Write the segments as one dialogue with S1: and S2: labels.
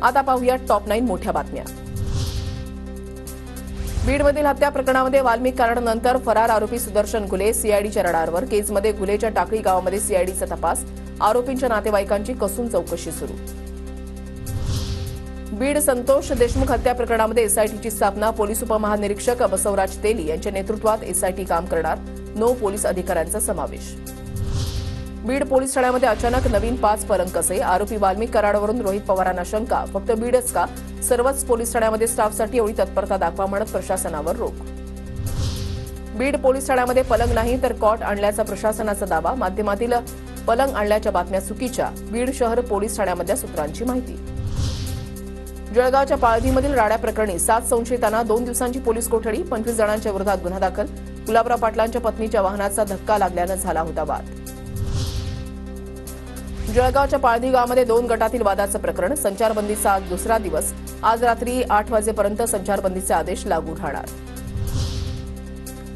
S1: आता पाहूया टॉप 9 मोठ्या बातम्या। बीडमधील हत्या प्रकरणामध्ये वाल्मिक कराडानंतर फरार आरोपी सुदर्शन घुले सीआयडीच्या रडारवर। केसमध्ये घुलेच्या टाकळी गावामध्ये सीआयडीचा तपास, आरोपींच्या नातेवाईकांची कसून चौकशी सुरू। बीड संतोष देशमुख हत्या प्रकरणामध्ये एसआयटीची स्थापना, पोलीस उपमहानिरीक्षक बसवराज तेली यांच्या नेतृत्वात एसआयटी काम करणार, 9 पोलीस अधिकाऱ्यांचा समावेश। बीड पोलीस ठाण्यामध्ये अचानक नवीन 5 पलंग कसे, आरोपी वाल्मिक कराडावरून रोहित पवारांना शंका, फक्त बीडच का, सर्वच पोलीस ठाण्यामध्ये स्टाफसाठी एवढी तत्परता दाखवा म्हणत प्रशासनावर रोख। बीड पोलीस ठाण्यामध्ये पलंग नाही तर कॉट आणल्याचा प्रशासनाचा दावा, माध्यमातील पलंग आणल्याच्या बातम्या चुकीच्या, बीड शहर पोलीस ठाण्यामधल्या सूत्रांची माहिती। जळगावच्या पाळधीमधील राड्या प्रकरणी 7 संशयितांना 2 दिवसांची पोलीस कोठडी, 25 जणांच्या विरोधात गुन्हा दाखल। गुलाबराव पाटलांच्या पत्नीच्या वाहनाचा धक्का लागल्यानं झाला होता वाद। जळगावच्या पाळधी गावामध्ये 2 गटातील वादाचं प्रकरण, संचारबंदीचा आज दुसरा दिवस, आज रात्री 8 वाजेपर्यंत संचारबंदीचे आदेश लागू राहणार।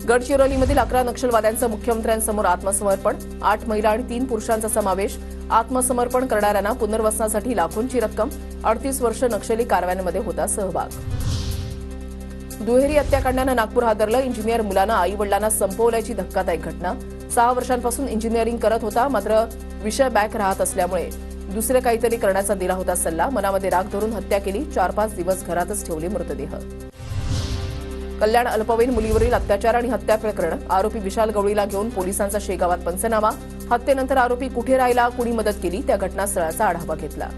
S1: गडचिरोलीमधील 11 नक्षलवाद्यांचं मुख्यमंत्र्यांसमोर आत्मसमर्पण, 8 महिला आणि 3 पुरुषांचा समावेश। आत्मसमर्पण करणाऱ्यांना पुनर्वसनासाठी लाखोंची रक्कम, 38 वर्ष नक्षली कारवायांमध्ये होता सहभाग। दुहेरी हत्याकांडानं नागपूर हादरलं, इंजिनियर मुलानं आईवडिलांना संपवल्याची धक्कादायक घटना। 6 वर्षांपासून इंजिनिअरिंग करत होता, मात्र विषय बॅक राहत असल्यामुळे दुसरे काहीतरी करण्याचा दिला होता सल्ला, मनामध्ये राग धरून हत्या केली, 4-5 दिवस घरातच ठेवले मृतदेह। कल्याण अल्पवयीन मुलीवरील अत्याचार आणि हत्या प्रकरण, आरोपी विशाल गवळीला घेऊन पोलिसांचा शेगावात पंचनामा, हत्येनंतर आरोपी कुठे राहिला, कुणी मदत केली, त्या घटनास्थळाचा आढावा घेतला।